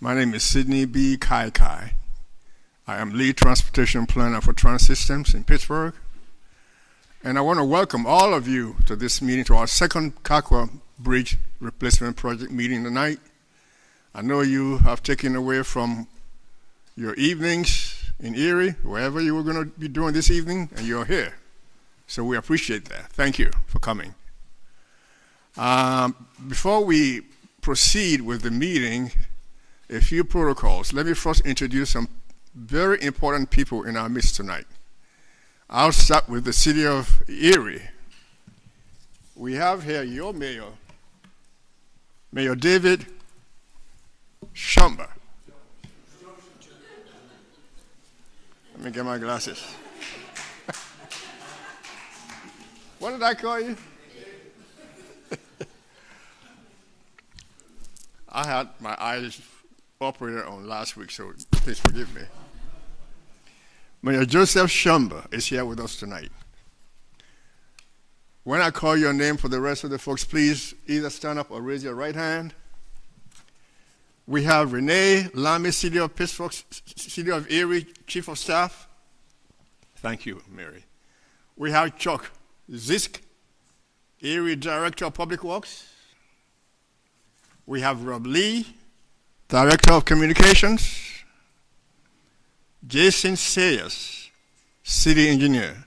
My name is Sidney B. Kahkwa. I am lead transportation planner for Trans Systems in Pittsburgh. And I want to welcome all of you to this meeting, to our second Kahkwa Bridge Replacement Project meeting tonight. I know you have taken away from your evenings in Erie, wherever you were going to be doing this evening, and you're here. So we appreciate that. Thank you for coming. Before we proceed with the meeting, a few protocols. Let me first introduce some very important people in our midst tonight. I'll start with the city of Erie. We have here your mayor, Mayor David Shumba. Let me get my glasses. What did I call you? I had my eyes operated on last week, so please forgive me. Mayor Joseph Shumba is here with us tonight. When I call your name for the rest of the folks, please either stand up or raise your right hand. We have Renee Lamy, City of Pittsburgh, City of Erie, Chief of Staff. Thank you, Mary. We have Chuck Zisk, Erie Director of Public Works. We have Rob Lee, Director of Communications. Jason Sayers, City Engineer.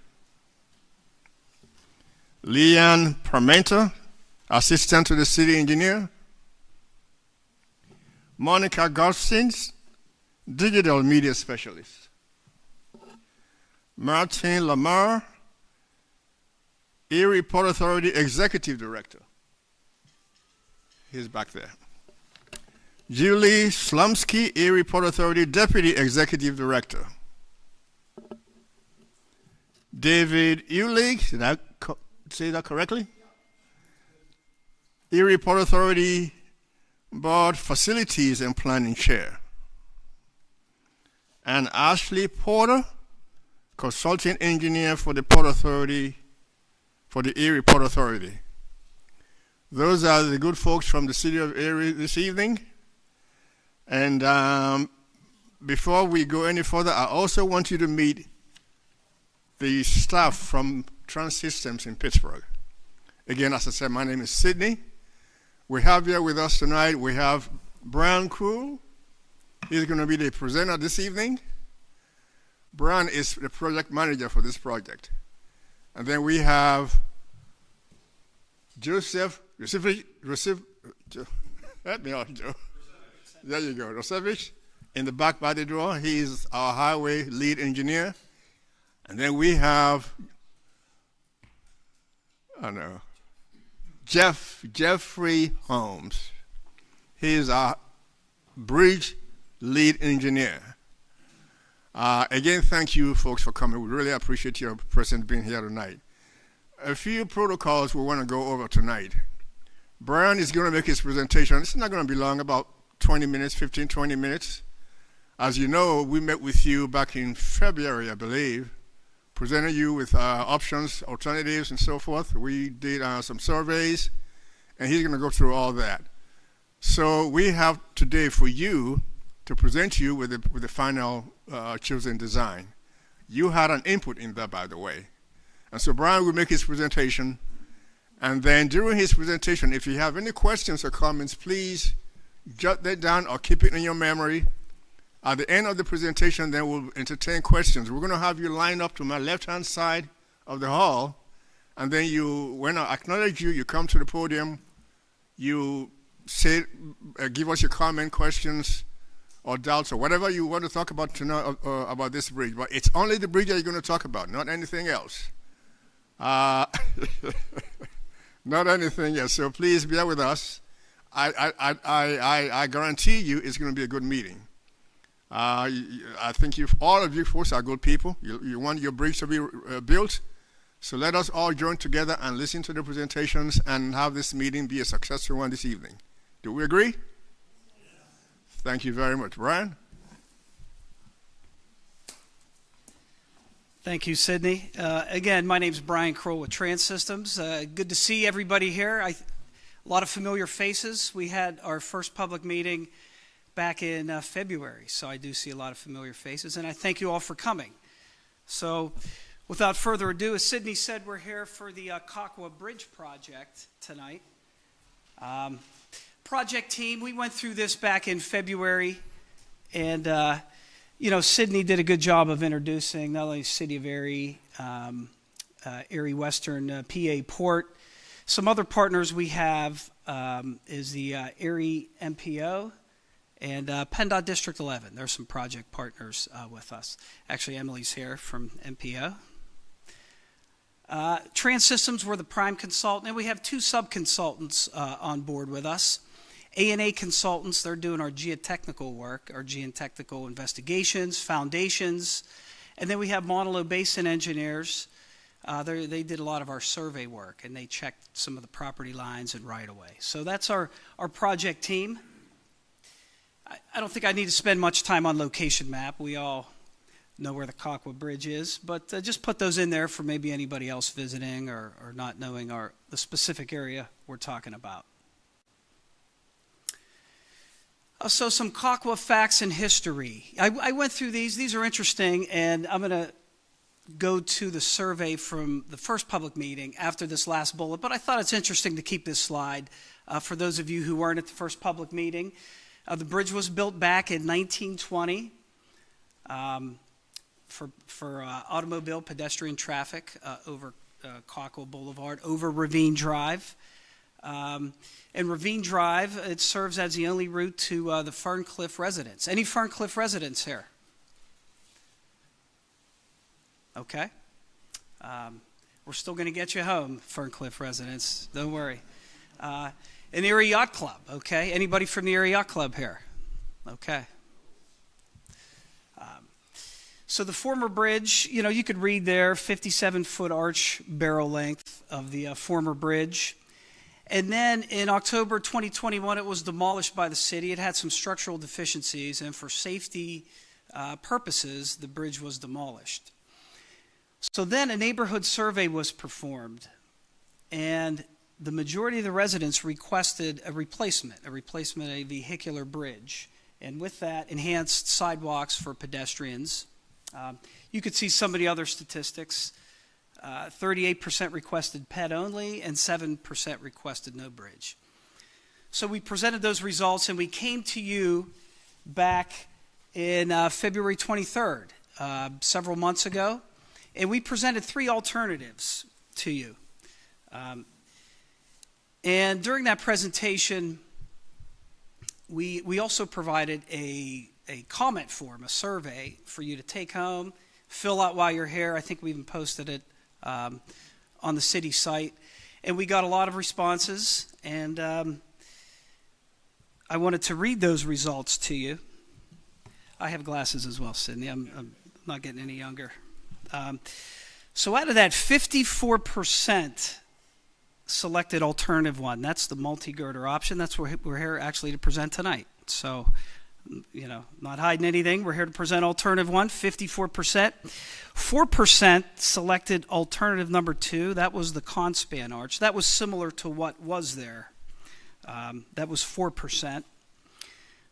Leanne Parmenter, Assistant to the City Engineer. Monica Gossins, Digital Media Specialist. Martin Lamar, Erie Port Authority Executive Director. He's back there. Julie Slumsky, Erie Port Authority Deputy Executive Director. David Ulig, did I say that correctly? Erie Port Authority Board Facilities and Planning Chair. And Ashley Porter, Consulting Engineer for the Port Authority, for the Erie Port Authority. Those are the good folks from the city of Erie this evening. And before we go any further, I also want you to meet the staff from Trans Systems in Pittsburgh. Again, as I said, my name is Sidney. We have here with us tonight, we have Brian Krul. He's going to be the presenter this evening. Brian is the project manager for this project. And then we have Joseph, help me out, Joe. There you go, Rosevich, in the back by the door. He is our highway lead engineer. And then we have, Jeffrey Holmes. He is our bridge lead engineer. Again, thank you folks for coming. We really appreciate your presence being here tonight. A few protocols we want to go over tonight. Brian is going to make his presentation. It's not going to be long, about 20 minutes, 15, 20 minutes. As you know, we met with you back in February, I believe, presented you with options, alternatives, and so forth. We did some surveys, and he's going to go through all that. So we have today for you to present you with the final chosen design. You had an input in that, by the way. And so Brian will make his presentation, and then during his presentation, if you have any questions or comments, please jot that down or keep it in your memory. At the end of the presentation, then we'll entertain questions. We're going to have you line up to my left-hand side of the hall, and then when I acknowledge you, you come to the podium, you say, give us your comment, questions, or doubts, or whatever you want to talk about tonight about this bridge. But it's only the bridge that you're going to talk about, not anything else. Not anything else. So please bear with us. I guarantee you it's going to be a good meeting. I think all of you folks are good people. You want your bridge to be built. So let us all join together and listen to the presentations and have this meeting be a successful one this evening. Do we agree? Yes. Thank you very much. Brian? Thank you, Sidney. Again, my name is Brian Kroll with Trans Systems. Good to see everybody here. A lot of familiar faces. We had our first public meeting back in February, so I do see a lot of familiar faces, and I thank you all for coming. So without further ado, as Sydney said, we're here for the Kahkwa Bridge project tonight. Project team, we went through this back in February, and Sydney did a good job of introducing not only the City of Erie, Erie Western PA Port. Some other partners we have is the Erie MPO and PennDOT District 11. There's some project partners with us. Actually, Emily's here from MPO. Trans Systems, we're the prime consultant, and we have two sub-consultants on board with us. A&A Consultants, they're doing our geotechnical work, our geotechnical investigations, foundations. And then we have Mauna Loa Basin Engineers. They did a lot of our survey work, and they checked some of the property lines and right-of-way. So that's our project team. I don't think I need to spend much time on location map. We all know where the Kahkwa Bridge is, but just put those in there for maybe anybody else visiting or not knowing the specific area we're talking about. So some Kahkwa facts and history. I went through these. These are interesting, and I'm going to go to the survey from the first public meeting after this last bullet, but I thought it's interesting to keep this slide for those of you who weren't at the first public meeting. The bridge was built back in 1920 for automobile pedestrian traffic over Kahkwa Boulevard, over Ravine Drive. And Ravine Drive, it serves as the only route to the Ferncliff residence. Any Ferncliff residents here? Okay. We're still going to get you home, Ferncliff residents. Don't worry. An Erie Yacht Club, okay? Anybody from the Erie Yacht Club here? Okay. So the former bridge, you could read there, 57-foot arch barrel length of the former bridge. And then in October 2021, it was demolished by the city. It had some structural deficiencies, and for safety purposes, the bridge was demolished. So then a neighborhood survey was performed, and the majority of the residents requested a replacement of a vehicular bridge, and with that, enhanced sidewalks for pedestrians. You could see some of the other statistics. 38% requested ped only, and 7% requested no bridge. So we presented those results, and we came to you back in February 23rd, several months ago, and we presented three alternatives to you. And during that presentation, we also provided a comment form, a survey for you to take home, fill out while you're here. I think we even posted it on the city site, and we got a lot of responses, and I wanted to read those results to you. I have glasses as well, Sydney. I'm not getting any younger. So out of that, 54% selected alternative one. That's the multi-girder option. That's what we're here actually to present tonight. So, not hiding anything. We're here to present alternative one, 54%. 4% selected alternative number two. That was the conspan arch. That was similar to what was there. That was 4%.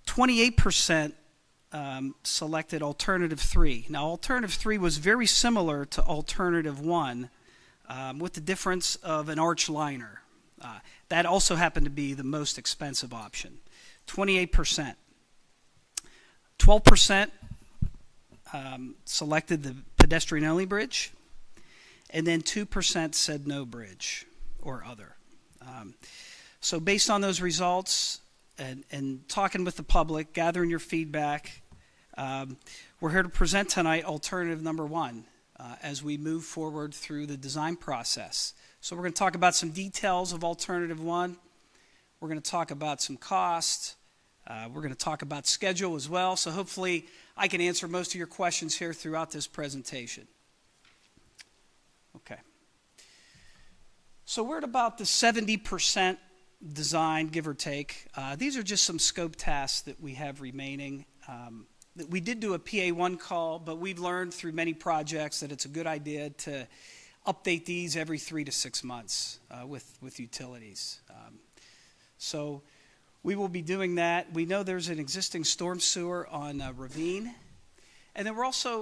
28% selected alternative three. Now, alternative three was very similar to alternative one, with the difference of an arch liner. That also happened to be the most expensive option. 28%. 12% selected the pedestrian-only bridge, and then 2% said no bridge or other. So based on those results and talking with the public, gathering your feedback, we're here to present tonight alternative number one as we move forward through the design process. So we're going to talk about some details of alternative one. We're going to talk about some cost. We're going to talk about schedule as well. So hopefully I can answer most of your questions here throughout this presentation. Okay. So we're at about the 70% design, give or take. These are just some scope tasks that we have remaining. We did do a PA1 call, but we've learned through many projects that it's a good idea to update these every 3 to 6 months with utilities. So We will be doing that. We know there's an existing storm sewer on Ravine. And then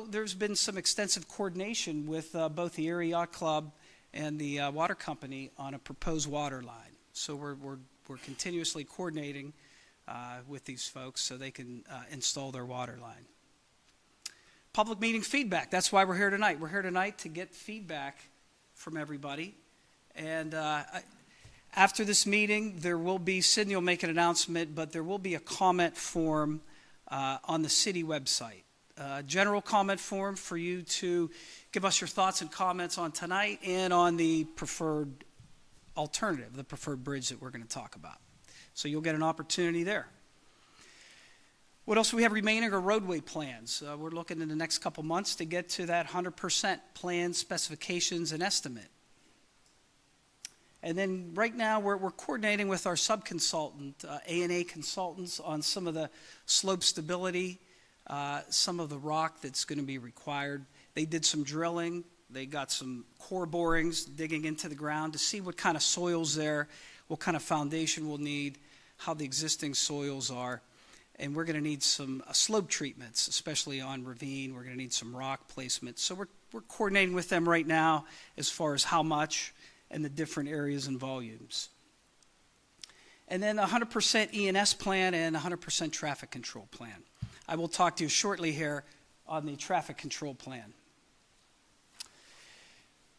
there's been some extensive coordination with both the Erie Yacht Club and the water company on a proposed water line. So we're continuously coordinating with these folks so they can install their water line. Public meeting feedback. That's why we're here tonight. We're here tonight to get feedback from everybody. And after this meeting, there will be, Sydney will make an announcement, but there will be a comment form on the city website. General comment form for you to give us your thoughts and comments on tonight and on the preferred alternative, the preferred bridge that we're going to talk about. So you'll get an opportunity there. What else do we have remaining are roadway plans. We're looking in the next couple months to get to that 100% plan specifications and estimate. And then right now we're coordinating with our sub-consultant, A&A consultants, on some of the slope stability, some of the rock that's going to be required. They did some drilling. They got some core borings digging into the ground to see what kind of soils there, what kind of foundation we'll need, how the existing soils are. And we're going to need some slope treatments, especially on Ravine. We're going to need some rock placement. So we're coordinating with them right now as far as how much and the different areas and volumes. And then 100% E&S plan and 100% traffic control plan. I will talk to you shortly here on the traffic control plan.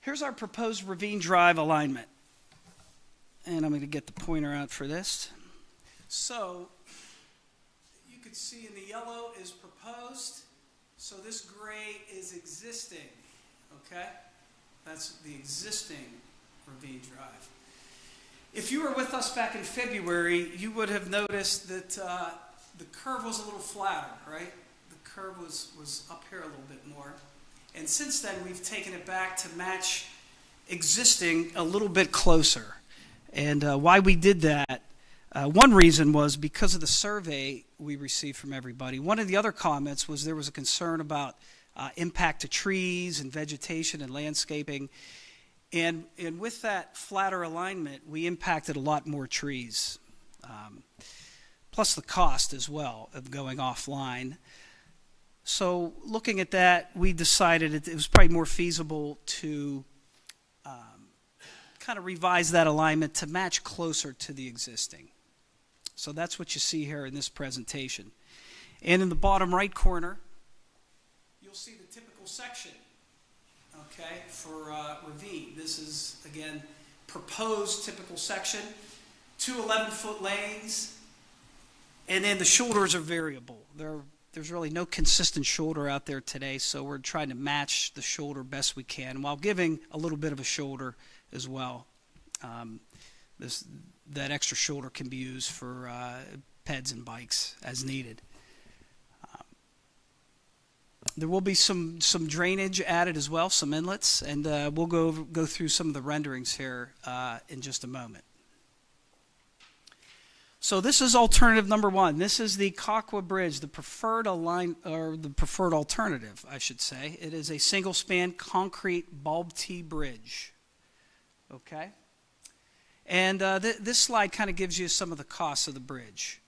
Here's our proposed Ravine Drive alignment. And I'm going to get the pointer out for this. So you can see in the yellow is proposed. So this gray is existing. Okay? That's the existing Ravine Drive. If you were with us back in February, you would have noticed that the curve was a little flatter, right? The curve was up here a little bit more. And since then, we've taken it back to match existing a little bit closer. And why we did that, one reason was because of the survey we received from everybody. One of the other comments was there was a concern about impact to trees and vegetation and landscaping. And with that flatter alignment, we impacted a lot more trees, plus the cost as well of going offline. So looking at that, we decided it was probably more feasible to kind of revise that alignment to match closer to the existing. So that's what you see here in this presentation. And in the bottom right corner, you'll see the typical section. Okay, for Ravine. This is, again, proposed typical section. 2 11-foot lanes, and then the shoulders are variable. There's really no consistent shoulder out there today, so we're trying to match the shoulder best we can while giving a little bit of a shoulder as well. That extra shoulder can be used for peds and bikes as needed. There will be some drainage added as well, some inlets, and we'll go through some of the renderings here in just a moment. So this is alternative number one. This is the Kahkwa Bridge, the preferred alternative, I should say. It is a single-span concrete bulb T bridge. Okay, and this slide kind of gives you some of the costs of the bridge.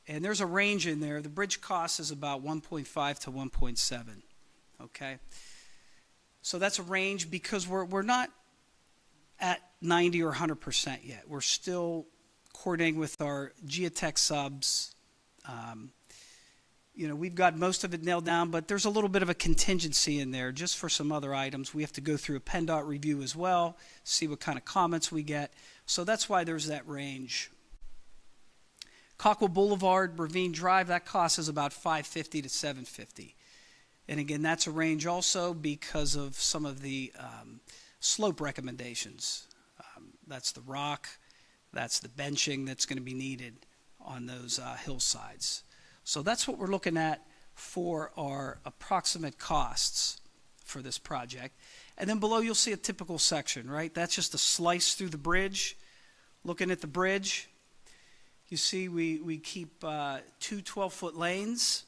And there's a range in there. The bridge cost is about 1.5 to 1.7. Okay, so that's a range because we're not at 90 or 100% yet. We're still coordinating with our geotech subs. We've got most of it nailed down, but there's a little bit of a contingency in there just for some other items. We have to go through a PennDOT review as well, see what kind of comments we get. So that's why there's that range. Kahkwa Boulevard, Ravine Drive, that cost is about $550 to $750. And again, that's a range also because of some of the slope recommendations. That's the rock, that's the benching that's going to be needed on those hillsides. So that's what we're looking at for our approximate costs for this project. And then below you'll see a typical section, right? That's just a slice through the bridge. Looking at the bridge, you see we keep 2 12-foot lanes.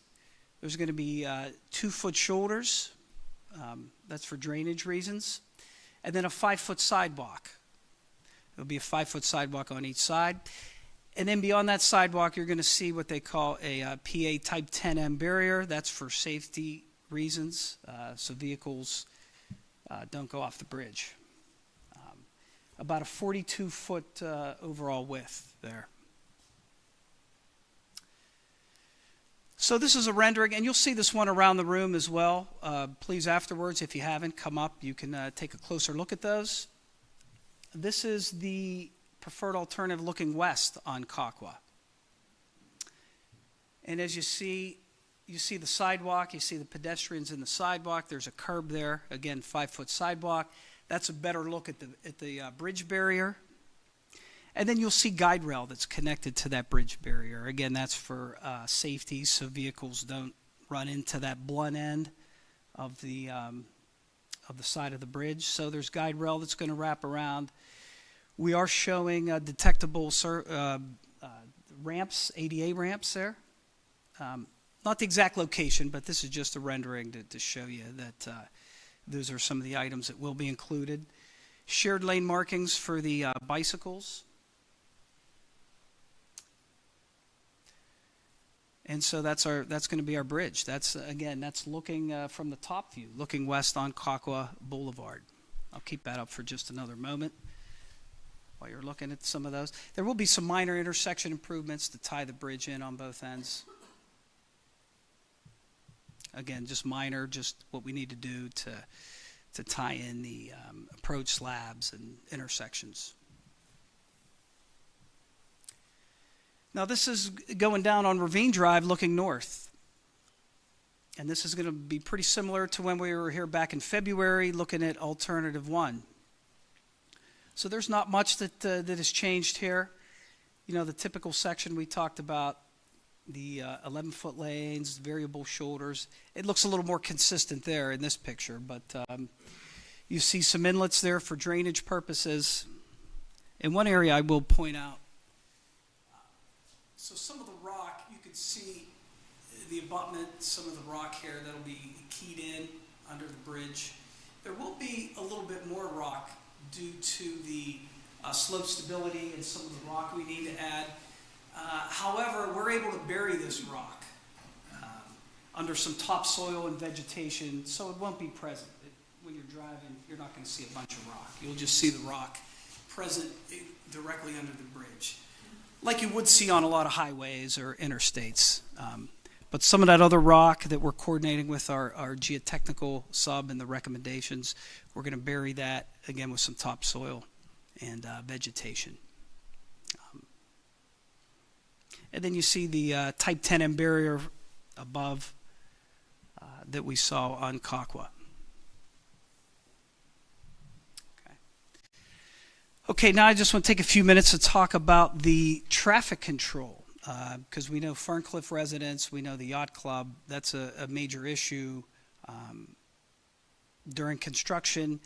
There's going to be 2-foot shoulders. That's for drainage reasons. And then a 5-foot sidewalk. There'll be a 5-foot sidewalk on each side. And then beyond that sidewalk, you're going to see what they call a PA Type 10M barrier. That's for safety reasons, so vehicles don't go off the bridge. About a 42-foot overall width there. So this is a rendering, and you'll see this one around the room as well. Please, afterwards, if you haven't, come up. You can take a closer look at those. This is the preferred alternative looking west on Kahkwa. And as you see the sidewalk, you see the pedestrians in the sidewalk. There's a curb there, again, 5-foot sidewalk. That's a better look at the bridge barrier. And then you'll see guide rail that's connected to that bridge barrier. Again, that's for safety, so vehicles don't run into that blunt end of the side of the bridge. So there's guide rail that's going to wrap around. We are showing detectable ramps, ADA ramps there. Not the exact location, but this is just a rendering to show you that those are some of the items that will be included. Shared lane markings for the bicycles. And so that's going to be our bridge. That's looking from the top view, looking west on Kahkwa Boulevard. I'll keep that up for just another moment while you're looking at some of those. There will be some minor intersection improvements to tie the bridge in on both ends. Again, just minor, just what we need to do to tie in the approach slabs and intersections. Now this is going down on Ravine Drive looking north. And this is going to be pretty similar to when we were here back in February looking at Alternative 1. So there's not much that has changed here. You know, the typical section we talked about, the 11-foot lanes, variable shoulders. It looks a little more consistent there in this picture, but you see some inlets there for drainage purposes. In one area I will point out, so some of the rock, you could see the abutment, some of the rock here that'll be keyed in under the bridge. There will be a little bit more rock due to the slope stability and some of the rock we need to add. However, we're able to bury this rock under some topsoil and vegetation, so it won't be present. When you're driving, you're not going to see a bunch of rock. You'll just see the rock present directly under the bridge, like you would see on a lot of highways or interstates. But some of that other rock that we're coordinating with our geotechnical sub and the recommendations, we're going to bury that, again, with some topsoil and vegetation. And then you see the Type 10M barrier above that we saw on Kahkwa. Okay, now I just want to take a few minutes to talk about the traffic control, because we know Ferncliff residents, we know the yacht club, that's a major issue during construction.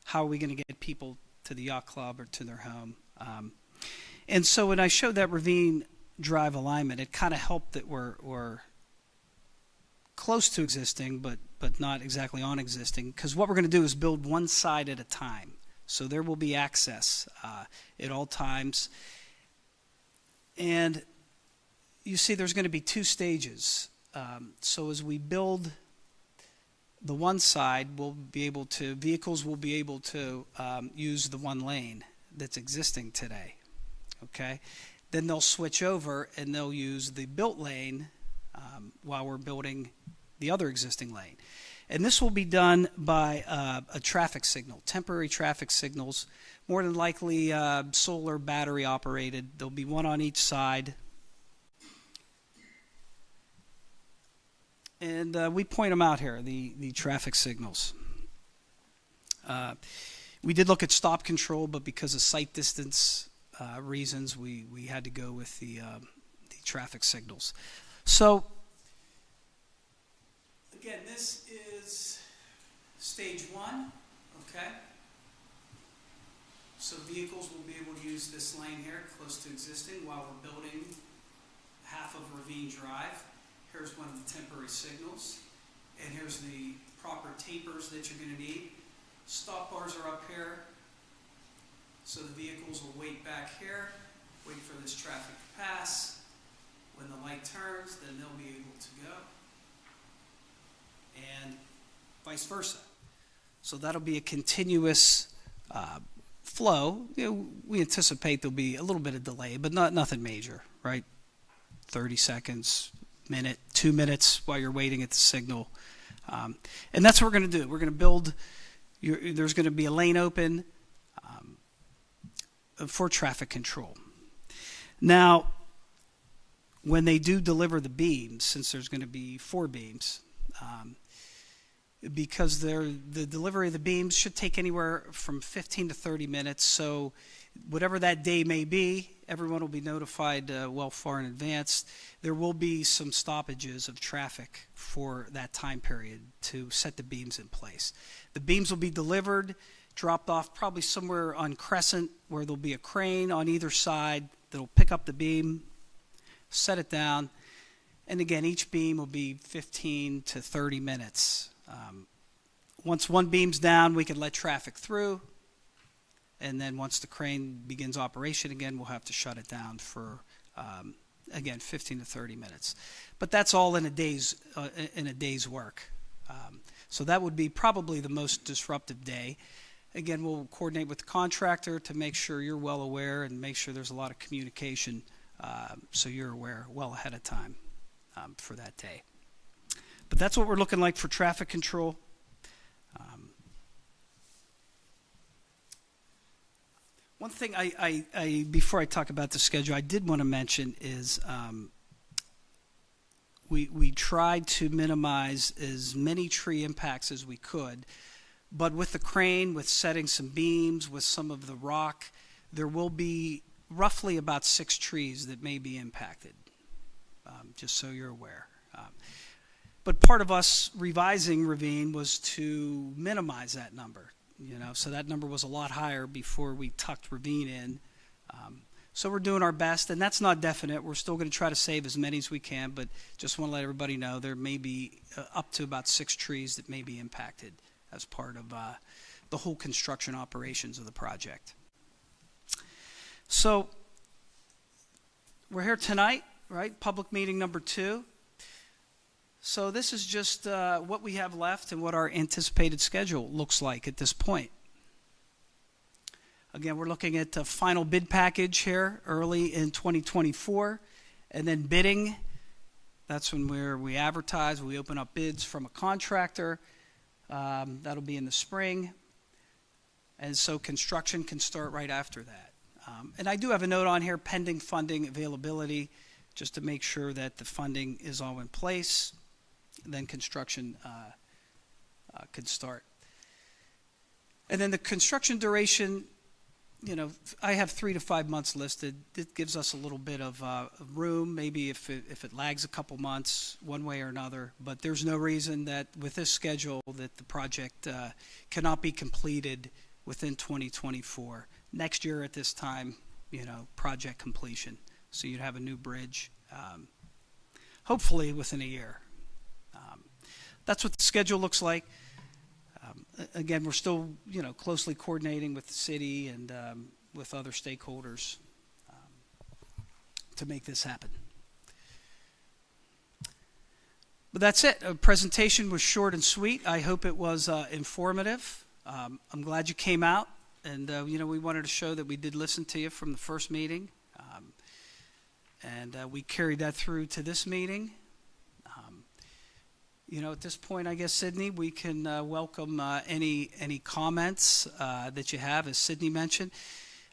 How are we going to get people to the yacht club or to their home? And so when I showed that Ravine Drive alignment, it kind of helped that we're close to existing, but not exactly on existing, because what we're going to do is build one side at a time. So there will be access at all times. And you see there's going to be 2 stages. So as we build the one side, vehicles will be able to use the one lane that's existing today. Okay? Then they'll switch over and they'll use the built lane while we're building the other existing lane. And this will be done by a traffic signal, temporary traffic signals, more than likely solar battery operated. There'll be one on each side. And we point them out here, the traffic signals. We did look at stop control, but because of sight distance reasons, we had to go with the traffic signals. So, again, this is stage 1, okay? So vehicles will be able to use this lane here, close to existing, while we're building half of Ravine Drive. Here's one of the temporary signals, and here's the proper tapers that you're going to need. Stop bars are up here, so the vehicles will wait back here. wait for this traffic to pass. When the light turns, then they'll be able to go. And vice versa. So that'll be a continuous flow. We anticipate there'll be a little bit of delay, but nothing major, right? 30 seconds, minute, 2 minutes while you're waiting at the signal. And that's what we're going to do. We're going to build, there's going to be a lane open for traffic control. Now, when they do deliver the beams, since there's going to be 4 beams, because the delivery of the beams should take anywhere from 15 to 30 minutes. So whatever that day may be, everyone will be notified well far in advance. There will be some stoppages of traffic for that time period to set the beams in place. The beams will be delivered, dropped off probably somewhere on Crescent, where there'll be a crane on either side that'll pick up the beam, set it down, and again, each beam will be 15 to 30 minutes. Once one beam's down, we can let traffic through, and then once the crane begins operation again, we'll have to shut it down for, again, 15 to 30 minutes. But that's all in a day's work. So that would be probably the most disruptive day. Again, we'll coordinate with the contractor to make sure you're well aware and make sure there's a lot of communication so you're aware well ahead of time for that day. But that's what we're looking like for traffic control. One thing I before I talk about the schedule, I did want to mention is we tried to minimize as many tree impacts as we could. But with the crane, with setting some beams, with some of the rock, there will be roughly about 6 trees that may be impacted, just so you're aware. But part of us revising Ravine was to minimize that number, so that number was a lot higher before we tucked Ravine in. So we're doing our best, and that's not definite. We're still going to try to save as many as we can, but just want to let everybody know there may be up to about 6 trees that may be impacted as part of the whole construction operations of the project. So we're here tonight, right? Public meeting number 2. So this is just what we have left and what our anticipated schedule looks like at this point. Again, we're looking at the final bid package here early in 2024, and then bidding. That's when we advertise, we open up bids from a contractor. That'll be in the spring. And so construction can start right after that. And I do have a note on here, pending funding availability, just to make sure that the funding is all in place. Then construction could start. And then the construction duration, I have 3 to 5 months listed. It gives us a little bit of room, maybe if it lags a couple months one way or another. But there's no reason that with this schedule that the project cannot be completed within 2024. Next year at this time, project completion. So you'd have a new bridge, hopefully within a year. That's what the schedule looks like. Again, we're still, closely coordinating with the city and with other stakeholders to make this happen. But that's it. A presentation was short and sweet. I hope it was informative. I'm glad you came out, and we wanted to show that we did listen to you from the first meeting, and we carried that through to this meeting. At this point, I guess, Sydney, we can welcome any comments that you have, as Sydney mentioned.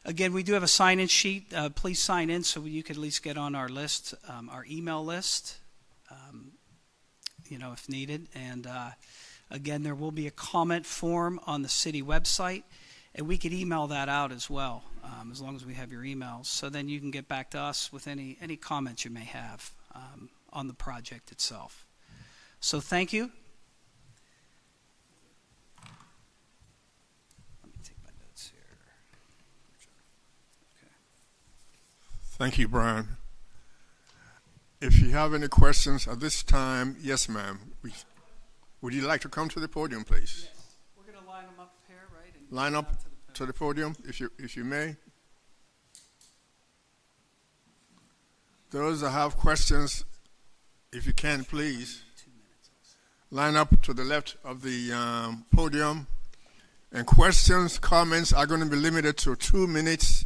Again, we do have a sign-in sheet. Please sign in so you can at least get on our list, our email list, if needed. And again, there will be a comment form on the city website, and we could email that out as well, as long as we have your emails. So then you can get back to us with any comments you may have on the project itself. So thank you. Let me take my notes here. Okay. Thank you, Brian. If you have any questions at this time, yes, ma'am. Would you like to come to the podium, please? Yes. We're going to line them up here, right? And line up to the podium, if you may. Those that have questions, if you can, please line up to the left of the podium. And questions, comments are going to be limited to 2 minutes.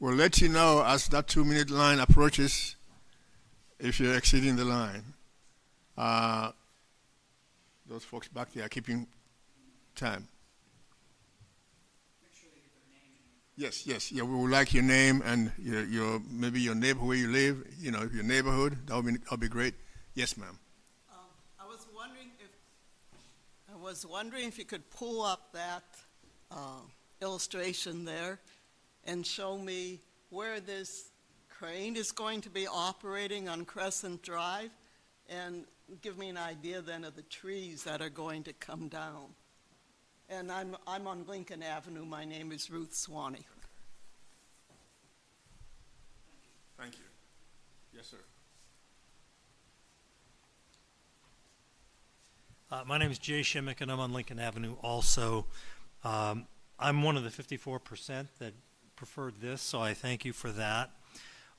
We'll let you know as that 2-minute line approaches if you're exceeding the line. Those folks back there are keeping time. Make sure they get their name. Yes. Yeah, we would like your name and your maybe your neighbor where you live. You know, your neighborhood. That'll be great. Yes, ma'am. I was wondering if you could pull up that illustration there and show me where this crane is going to be operating on Crescent Drive, and give me an idea then of the trees that are going to come down. And I'm on Lincoln Avenue. My name is Ruth Swanee. Thank you. Yes, sir. My name is Jay Shimmick, and I'm on Lincoln Avenue also. I'm one of the 54% that preferred this, so I thank you for that.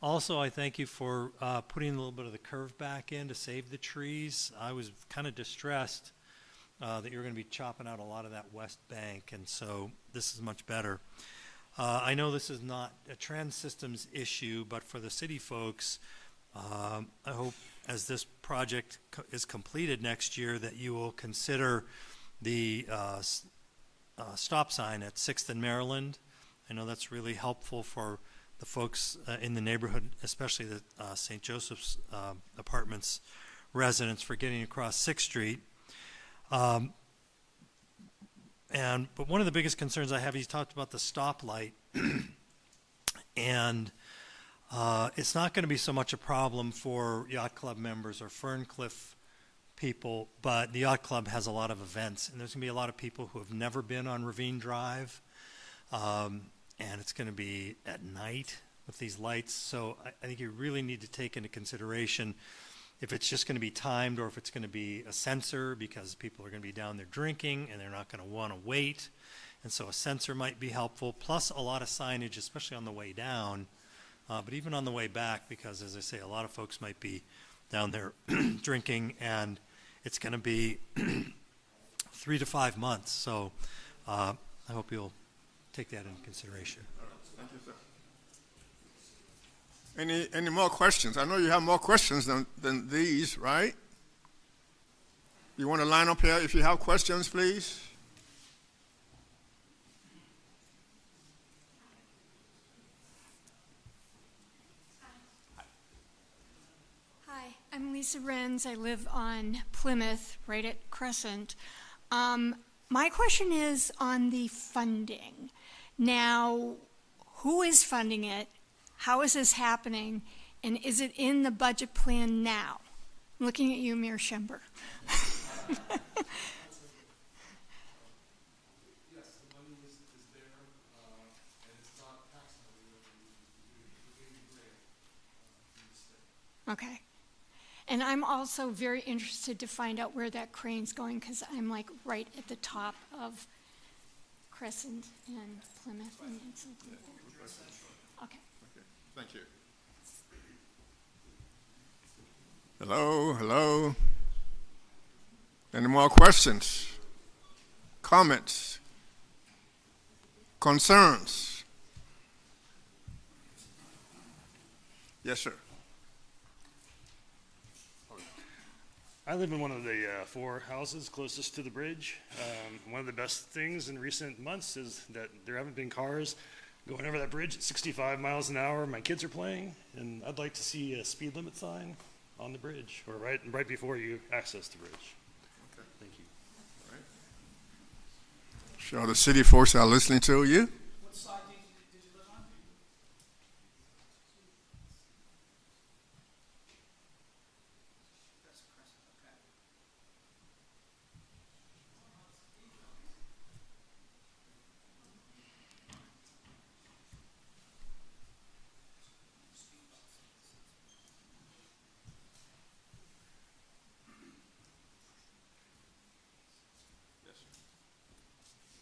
Also, I thank you for putting a little bit of the curve back in to save the trees. I was kind of distressed that you're going to be chopping out a lot of that west bank, and so this is much better. I know this is not a trans systems issue, but for the city folks, I hope as this project is completed next year that you will consider the stop sign at 6th and Maryland. I know that's really helpful for the folks in the neighborhood, especially the St. Joseph's Apartments residents, for getting across 6th Street. But one of the biggest concerns I have, he's talked about the stoplight, and it's not going to be so much a problem for yacht club members or Ferncliff people, but the yacht club has a lot of events, and there's going to be a lot of people who have never been on Ravine Drive, and it's going to be at night with these lights. So I think you really need to take into consideration if it's just going to be timed or if it's going to be a sensor, because people are going to be down there drinking and they're not going to want to wait. And so a sensor might be helpful, plus a lot of signage, especially on the way down, but even on the way back, because as I say, a lot of folks might be down there drinking, and it's going to be 3 to 5 months. So I hope you'll take that into consideration. Thank you, sir. Any more questions? I know you have more questions than these, right? You want to line up here if you have questions, please? Hi, I'm Lisa Renz. I live on Plymouth, right at Crescent. My question is on the funding. Now, who is funding it? How is this happening? And is it in the budget plan now? I'm looking at you, Mayor Schember. Yes, the money is there, and it's not tax money. Okay. And I'm also very interested to find out where that crane's going, because I'm like right at the top of Crescent and Plymouth and something like that. Okay. Thank you. Hello. Any more questions? Comments? Concerns? Yes, sir. I live in one of the 4 houses closest to the bridge. One of the best things in recent months is that there haven't been cars going over that bridge at 65 miles an hour. My kids are playing, and I'd like to see a speed limit sign on the bridge, or right before you access the bridge. Okay. Thank you. All right. Sure, the city folks are listening to you. What side did you live on? That's Crescent, okay.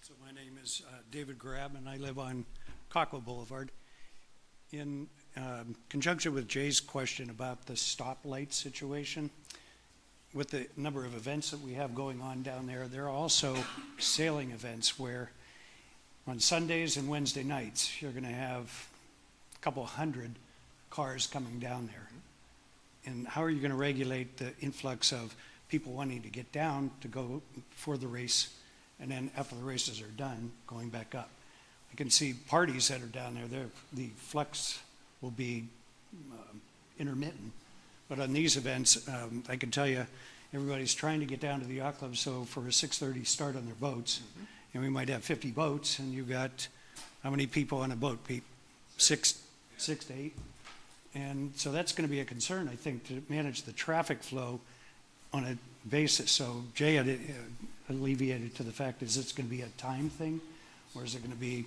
So my name is David Grab, and I live on Kahkwa Boulevard. conjunction with Jay's question about the stoplight situation, with the number of events that we have going on down there, there are also sailing events where on Sundays and Wednesday nights, you're going to have a couple hundred cars coming down there. And how are you going to regulate the influx of people wanting to get down to go for the race, and then after the races are done, going back up? I can see parties that are down there, the flex will be intermittent. But on these events, I can tell you, everybody's trying to get down to the yacht club, so for a 6:30 start on their boats, and we might have 50 boats, and you've got how many people on a boat, Pete? Six to eight? And so that's going to be a concern, I think, to manage the traffic flow on a basis. So Jay had alleviated to the fact, is it's going to be a time thing, or is it going to be,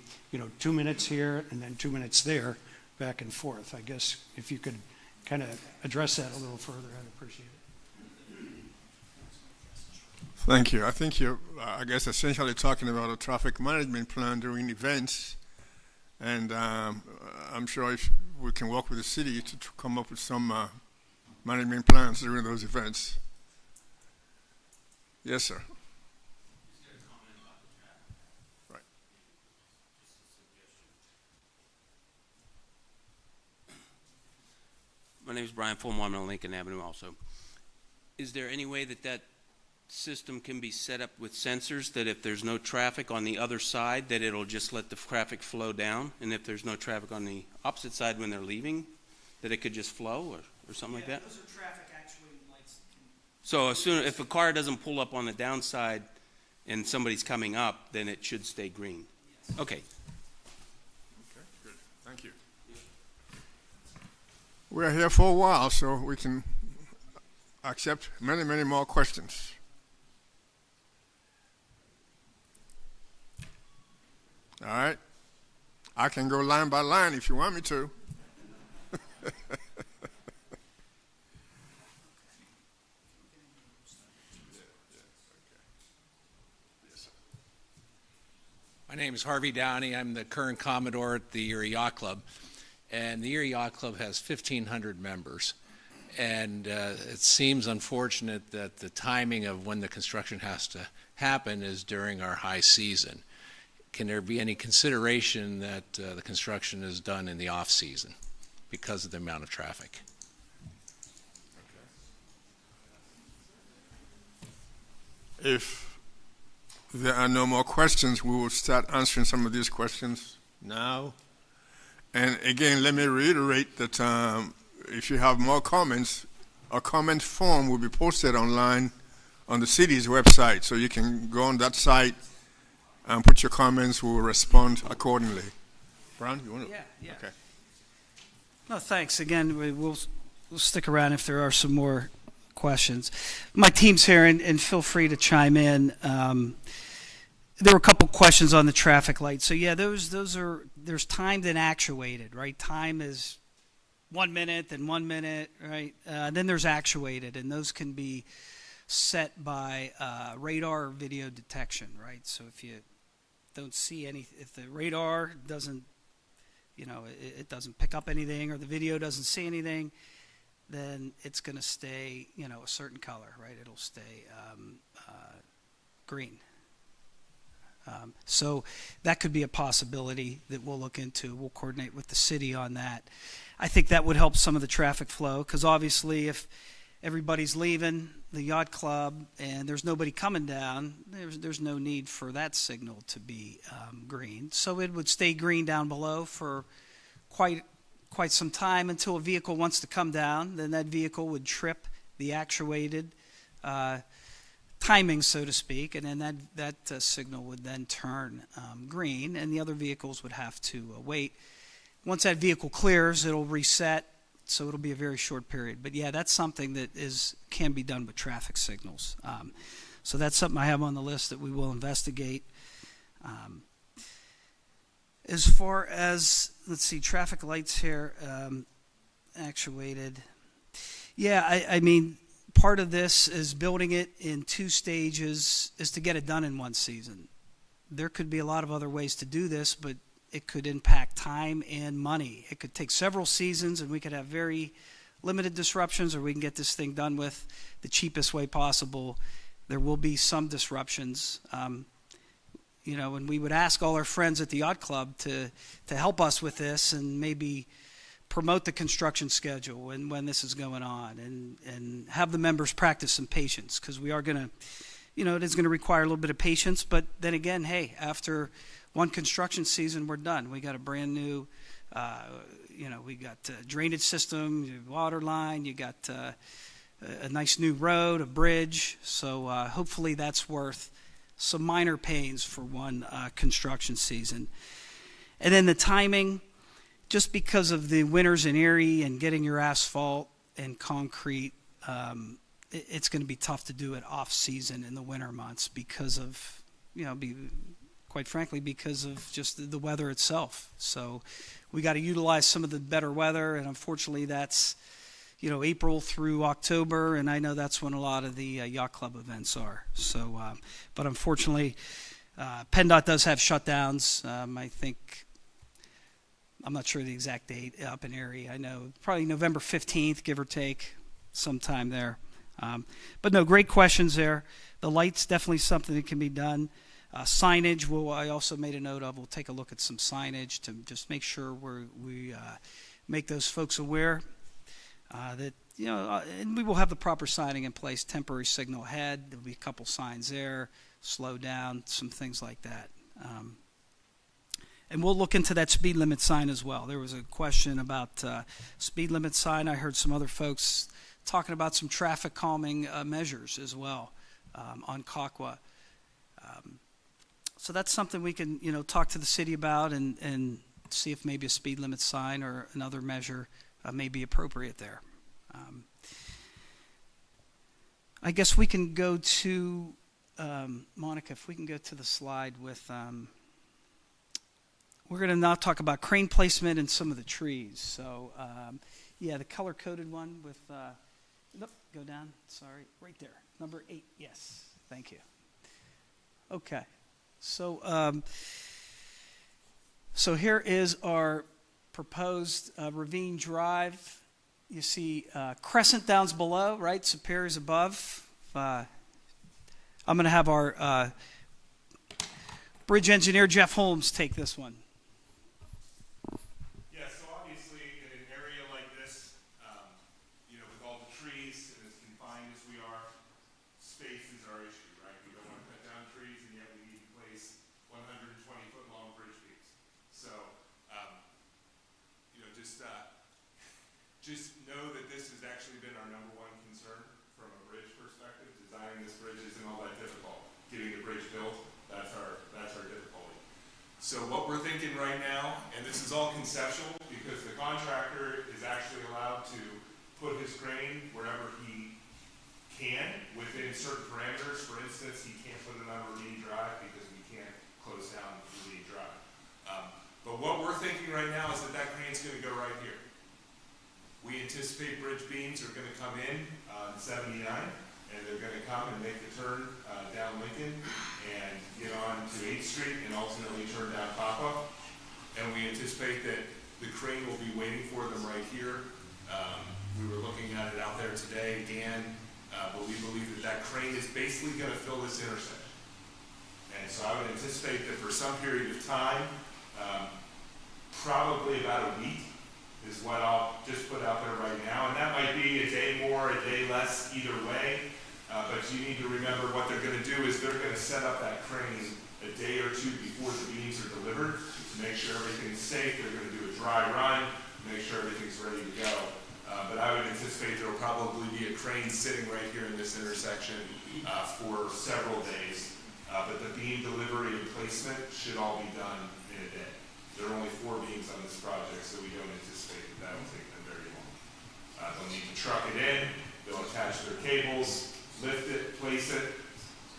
2 minutes here and then 2 minutes there, back and forth? I guess if you could kind of address that a little further, I'd appreciate it. Thank you. I think you're, I guess, essentially talking about a traffic management plan during events. And I'm sure if we can work with the city to come up with some management plans during those events. Yes, sir. Right. My name is Brian Fulmar. I'm on Lincoln Avenue also. Is there any way that that system can be set up with sensors that if there's no traffic on the other side, that it'll just let the traffic flow down? And if there's no traffic on the opposite side when they're leaving, that it could just flow or something like that? Those are traffic actuating lights. So as soon if a car doesn't pull up on the downside and somebody's coming up, then it should stay green. Yes. Okay. Okay, good. Thank you. We're here for a while, so we can accept many, many more questions. All right. I can go line by line if you want me to. My name is Harvey Downey. I'm the current Commodore at the Erie Yacht Club. And the Erie Yacht Club has 1,500 members. And it seems unfortunate that the timing of when the construction has to happen is during our high season. Can there be any consideration that the construction is done in the off-season because of the amount of traffic? If there are no more questions, we will start answering some of these questions now. And again, let me reiterate that if you have more comments, a comment form will be posted online on the city's website, so you can go on that site and put your comments. We will respond accordingly. Brown, you want to? Yeah. Okay. No, thanks. Again, we'll stick around if there are some more questions. My team's here, and feel free to chime in. There were a couple questions on the traffic lights. So yeah, those are, there's timed and actuated, right? Time is 1 minute, then 1 minute, right? Then there's actuated, and those can be set by radar or video detection, right? So if you don't see any, if the radar doesn't, it doesn't pick up anything, or the video doesn't see anything, then it's going to stay, a certain color, right? It'll stay green. So that could be a possibility that we'll look into. We'll coordinate with the city on that. I think that would help some of the traffic flow, because obviously if everybody's leaving the yacht club and there's nobody coming down, there's no need for that signal to be green. So it would stay green down below for quite some time until a vehicle wants to come down. Then that vehicle would trip the actuated timing, so to speak, and then that signal would then turn green, and the other vehicles would have to wait. Once that vehicle clears, it'll reset, so it'll be a very short period. But yeah, that's something that can be done with traffic signals. So that's something I have on the list that we will investigate. As far as, let's see, traffic lights here, actuated. Yeah, I mean, part of this is building it in 2 stages is to get it done in 1 season. There could be a lot of other ways to do this, but it could impact time and money. It could take several seasons, and we could have very limited disruptions, or we can get this thing done with the cheapest way possible. There will be some disruptions. And we would ask all our friends at the yacht club to help us with this and maybe promote the construction schedule and when this is going on, and have the members practice some patience, because we are going to, it is going to require a little bit of patience. But then again, hey, after one construction season, we're done. We got a brand new, we got a drainage system, water line, you got a nice new road, a bridge. So hopefully that's worth some minor pains for one construction season. And then the timing, just because of the winters in Erie and getting your asphalt and concrete, it's going to be tough to do it off season in the winter months because of, quite frankly, because of just the weather itself. So we got to utilize some of the better weather, and unfortunately that's, April through October, and I know that's when a lot of the yacht club events are. So, but unfortunately, PennDOT does have shutdowns. I think, I'm not sure the exact date up in Erie. I know probably November 15th, give or take, sometime there. But no, great questions there. The lights, definitely something that can be done. Signage, I also made a note of. We'll take a look at some signage to just make sure we make those folks aware that, and we will have the proper signing in place. Temporary signal ahead. There'll be a couple signs there. Slow down, some things like that. And we'll look into that speed limit sign as well. There was a question about speed limit sign. I heard some other folks talking about some traffic calming measures as well on Kahkwa. So that's something we can, talk to the city about and see if maybe a speed limit sign or another measure may be appropriate there. I guess we can go to, Monica, if we can go to the slide with, we're going to now talk about crane placement and some of the trees. So, the color-coded one with, go down, sorry, right there, number 8, yes, thank you. Okay. So, so here is our proposed Ravine Drive. You see Crescent Downs below, right? Superior's above. I'm going to have our bridge engineer, Jeff Holmes, take this one. Yeah, so obviously in an area like this, with all the trees and as confined as we are, space is our issue, right? We don't want to cut down trees, and yet we need to place 120-foot long bridge beams. So, just know that this has actually been our number one concern from a bridge perspective. Designing this bridge isn't all that difficult. Getting the bridge built, that's our difficulty. So what we're thinking right now, and this is all conceptual because the contractor is actually allowed to put his crane wherever he can within certain parameters. For instance, he can't put it on Ravine Drive because we can't close down Ravine Drive. But what we're thinking right now is that crane's going to go right here. We anticipate bridge beams are going to come in on 79, and they're going to come and make the turn down Lincoln and get on to 8th Street and ultimately turn down Kahkwa. And we anticipate that the crane will be waiting for them right here. We were looking at it out there today again, but we believe that crane is basically going to fill this intersection. And so I would anticipate that for some period of time, probably about a week, is what I'll just put out there right now. And that might be a day more, a day less, either way. But you need to remember what they're going to do is they're going to set up that crane a day or two before the beams are delivered to make sure everything's safe. They're going to do a dry run, make sure everything's ready to go. But I would anticipate there will probably be a crane sitting right here in this intersection for several days. But the beam delivery and placement should all be done in a day. There are only 4 beams on this project, so we don't anticipate that will take them very long. They'll need to truck it in, they'll attach their cables, lift it, place it,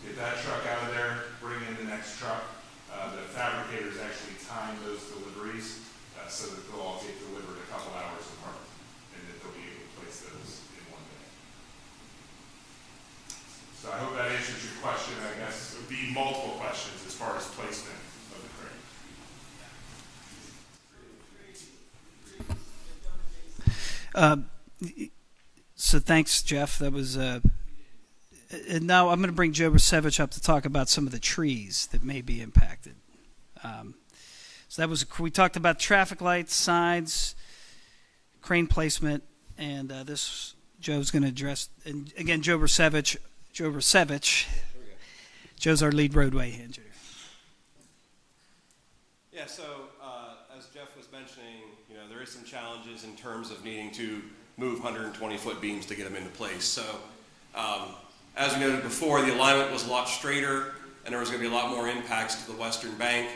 get that truck out of there, bring in the next truck. The fabricators actually time those deliveries so that they'll all get delivered a couple hours apart, and that they'll be able to place those in one day. So I hope that answers your question. I guess it would be multiple questions as far as placement of the crane. So thanks, Jeff. That was. And now I'm going to bring Joe Brasevich up to talk about some of the trees that may be impacted. So that was we talked about traffic lights, signs, crane placement, and this Joe's going to address. And again, Joe Brasevich. Joe's our lead roadway engineer. Yeah, so as Jeff was mentioning, there is some challenges in terms of needing to move 120-foot beams to get them into place. So as we noted before, the alignment was a lot straighter, and there was going to be a lot more impacts to the western bank.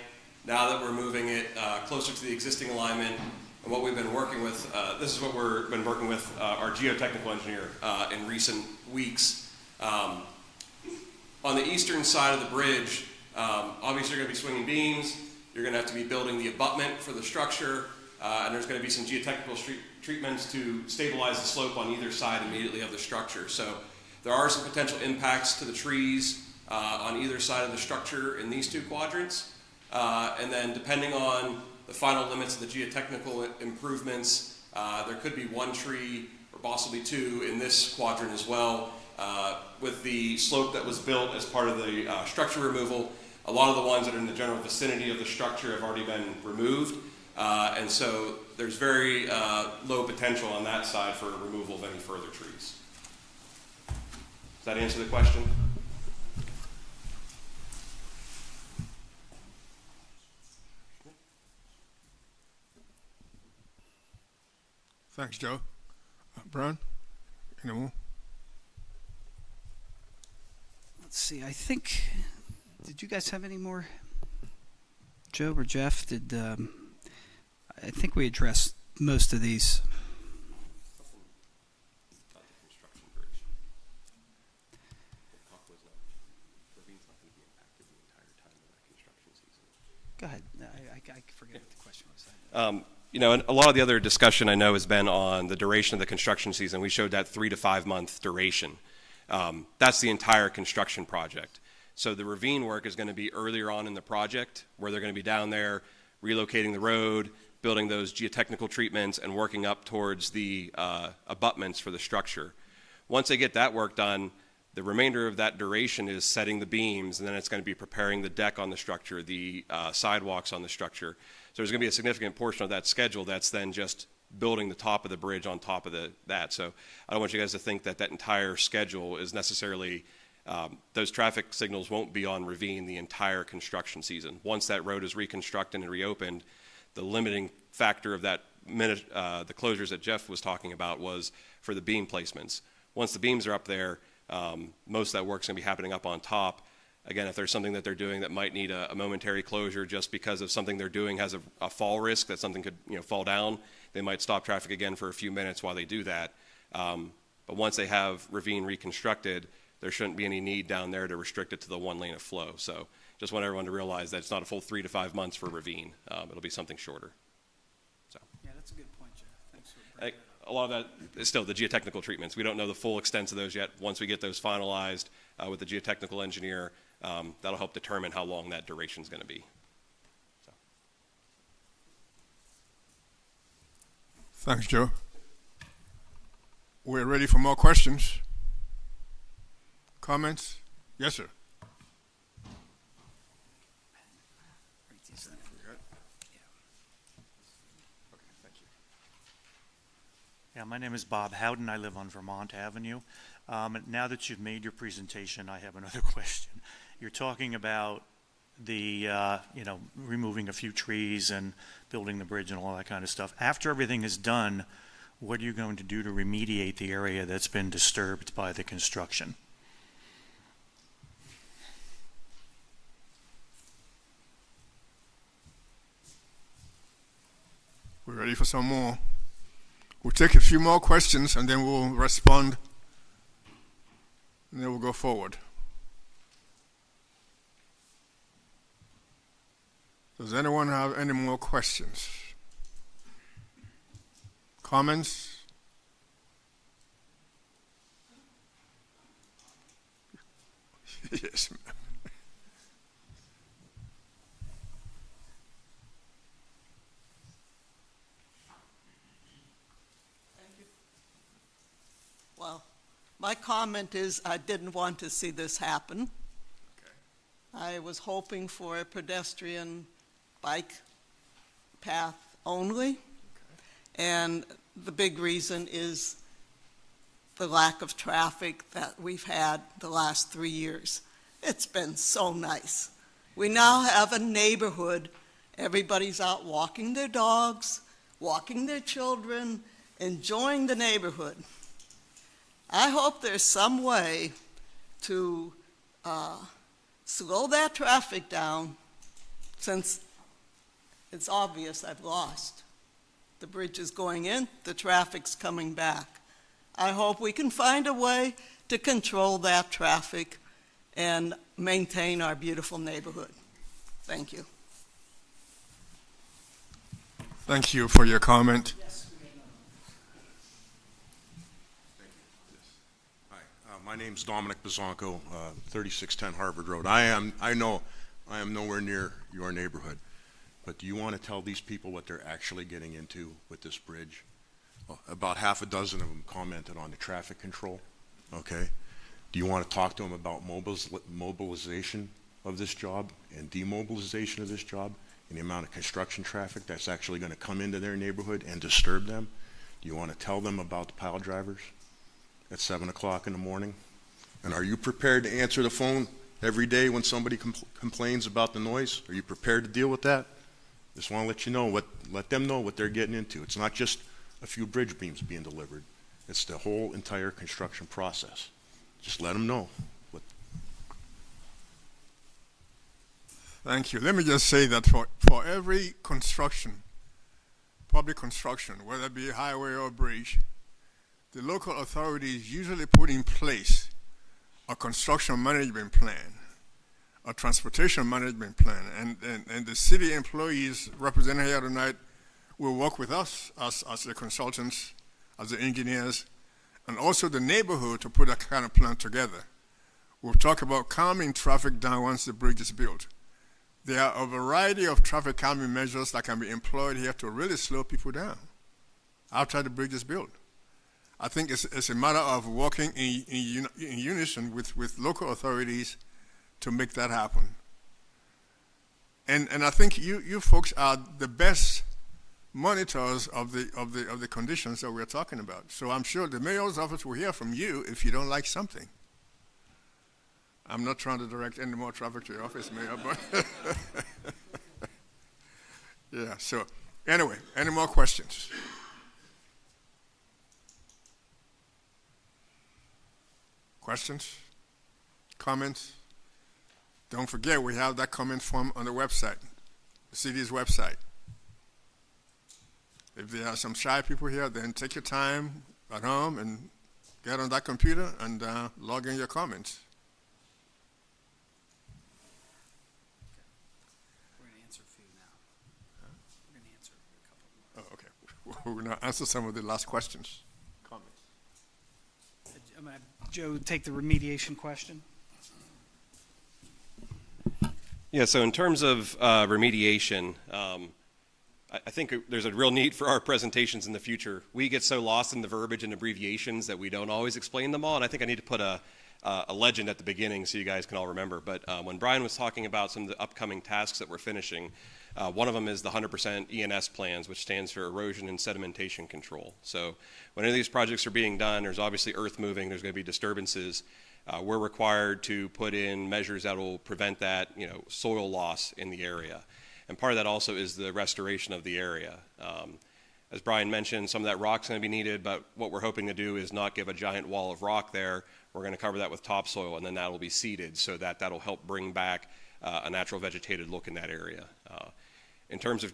Now that we're moving it closer to the existing alignment, and what we've been working with, this is what we've been working with our geotechnical engineer in recent weeks. On the eastern side of the bridge, obviously you're going to be swinging beams. You're going to have to be building the abutment for the structure, and there's going to be some geotechnical treatments to stabilize the slope on either side immediately of the structure. So there are some potential impacts to the trees on either side of the structure in these two quadrants. And then depending on the final limits of the geotechnical improvements, there could be one tree or possibly two in this quadrant as well. With the slope that was built as part of the structure removal, a lot of the ones that are in the general vicinity of the structure have already been removed. And so there's very low potential on that side for removal of any further trees. Does that answer the question? Thanks, Joe. Brian, any more? Let's see. I think. Did you guys have any more? Joe or Jeff? I think we addressed most of these. Go ahead. I forget what the question was. And a lot of the other discussion I know has been on the duration of the construction season. We showed that 3 to 5 month duration. That's the entire construction project. So the ravine work is going to be earlier on in the project, where they're going to be down there relocating the road, building those geotechnical treatments, and working up towards the abutments for the structure. Once they get that work done, the remainder of that duration is setting the beams, and then it's going to be preparing the deck on the structure, the sidewalks on the structure. So there's going to be a significant portion of that schedule that's then just building the top of the bridge on top of that. So I don't want you guys to think that that entire schedule is necessarily, those traffic signals won't be on Ravine the entire construction season. Once that road is reconstructed and reopened, the limiting factor of that the closures that Jeff was talking about was for the beam placements. Once the beams are up there, most of that work's going to be happening up on top. Again, if there's something that they're doing that might need a momentary closure just because of something they're doing has a fall risk, that something could fall down, they might stop traffic again for a few minutes while they do that. But once they have Ravine reconstructed, there shouldn't be any need down there to restrict it to the one lane of flow. So just want everyone to realize that it's not a full 3 to 5 months for Ravine. It'll be something shorter. So. Yeah, that's a good point, Jeff. Thanks for bringing A lot of that is still the geotechnical treatments. We don't know the full extent of those yet. Once we get those finalized with the geotechnical engineer, that'll help determine how long that duration is going to be. So. Thanks, Joe. We're ready for more questions. Comments? Yes, sir. Yeah, my name is Bob Howden. I live on Vermont Avenue. Now that you've made your presentation, I have another question. You're talking about the, removing a few trees and building the bridge and all that kind of stuff. After everything is done, what are you going to do to remediate the area that's been disturbed by the construction? We're ready for some more. We'll take a few more questions and then we'll respond, and then we'll go forward. Does anyone have any more questions? Comments? Yes, ma'am. My comment is I didn't want to see this happen. I was hoping for a pedestrian bike path only. And the big reason is the lack of traffic that we've had the last 3 years. It's been so nice. We now have a neighborhood. Everybody's out walking their dogs, walking their children, enjoying the neighborhood. I hope there's some way to slow that traffic down, since it's obvious I've lost. The bridge is going in, the traffic's coming back. I hope we can find a way to control that traffic and maintain our beautiful neighborhood. Thank you. Thank you for your comment. My name's Dominic Bazanco, 3610 Harvard Road. I know I am nowhere near your neighborhood, but do you want to tell these people what they're actually getting into with this bridge? About half a dozen of them commented on the traffic control, okay? Do you want to talk to them about mobilization of this job and demobilization of this job and the amount of construction traffic that's actually going to come into their neighborhood and disturb them? Do you want to tell them about the pile drivers at 7 o'clock in the morning? And are you prepared to answer the phone every day when somebody complains about the noise? Are you prepared to deal with that? Just want to let you know let them know what they're getting into. It's not just a few bridge beams being delivered. It's the whole entire construction process. Just let them know. Thank you. Let me just say that for every construction, public construction, whether it be a highway or a bridge, the local authorities usually put in place a construction management plan, a transportation management plan, and the city employees represented here tonight will work with us as the consultants, as the engineers, and also the neighborhood to put that kind of plan together. We'll talk about calming traffic down once the bridge is built. There are a variety of traffic calming measures that can be employed here to really slow people down after the bridge is built. I think it's a matter of working in unison with local authorities to make that happen. And I think you folks are the best monitors of the conditions that we're talking about. So I'm sure the mayor's office will hear from you if you don't like something. I'm not trying to direct any more traffic to your office, Mayor, but yeah, so anyway, any more questions? Questions? Comments? Don't forget, we have that comment form on the website, the city's website. If there are some shy people here, then take your time at home and get on that computer and log in your comments. We're going to answer a few now. We're going to answer a couple more. Oh, okay. We're going to answer some of the last questions. Comments. I'm going to have Joe take the remediation question. Yeah, so in terms of remediation, I think there's a real need for our presentations in the future. We get so lost in the verbiage and abbreviations that we don't always explain them all, and I think I need to put a legend at the beginning so you guys can all remember. But when Brian was talking about some of the upcoming tasks that we're finishing, one of them is the 100% ENS plans, which stands for Erosion and Sedimentation Control. So when any of these projects are being done, there's obviously earth moving, there's going to be disturbances. We're required to put in measures that will prevent that, soil loss in the area. And part of that also is the restoration of the area. As Brian mentioned, some of that rock's going to be needed, but what we're hoping to do is not give a giant wall of rock there. We're going to cover that with topsoil, and then that will be seeded so that that'll help bring back a natural vegetated look in that area. In terms of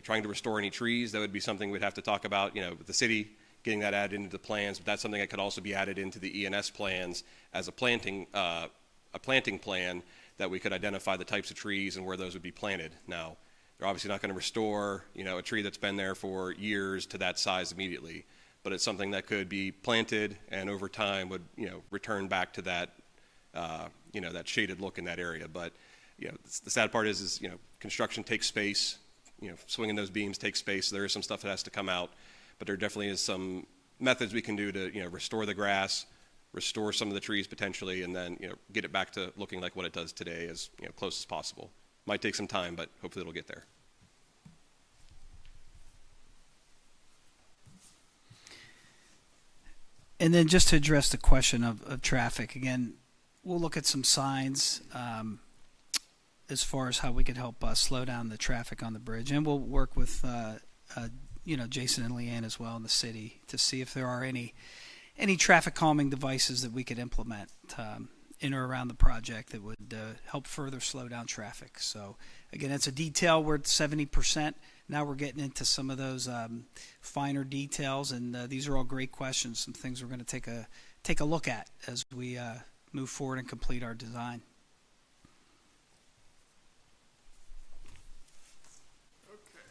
trying to restore any trees, that would be something we'd have to talk about, with the city getting that added into the plans, but that's something that could also be added into the ENS plans as a planting plan that we could identify the types of trees and where those would be planted. Now, they're obviously not going to restore, a tree that's been there for years to that size immediately, but it's something that could be planted and over time would, return back to that, that shaded look in that area. But, the sad part is construction takes space, swinging those beams takes space. So there is some stuff that has to come out, but there definitely is some methods we can do to, restore the grass, restore some of the trees potentially, and then, get it back to looking like what it does today as, close as possible. Might take some time, but hopefully it'll get there. And then just to address the question of traffic, again, we'll look at some signs as far as how we could help slow down the traffic on the bridge. And we'll work with, Jason and Leanne as well in the city to see if there are any traffic calming devices that we could implement in or around the project that would help further slow down traffic. So, again, it's a detail. We're at 70%. Now we're getting into some of those finer details, and these are all great questions, some things we're going to take a look at as we move forward and complete our design. Okay.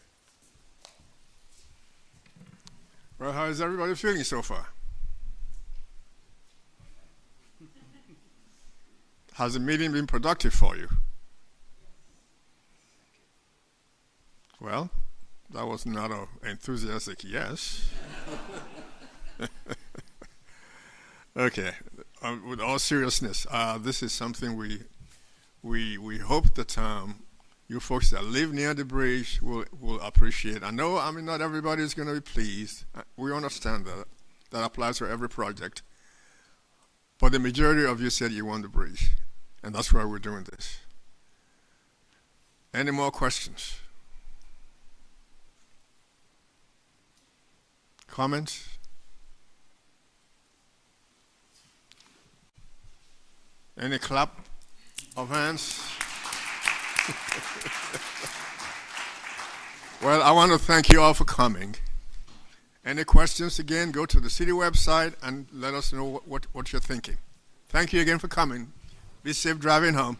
Well, how is everybody feeling so far? Has the meeting been productive for you? Well, that was not an enthusiastic yes. Okay, with all seriousness, this is something we hope that you folks that live near the bridge will appreciate. I know, not everybody is going to be pleased. We understand that. That applies for every project. But the majority of you said you want the bridge, and that's why we're doing this. Any more questions? Comments? Any clap of hands? Well, I want to thank you all for coming. Any questions, again, go to the city website and let us know what you're thinking. Thank you again for coming. Be safe driving home.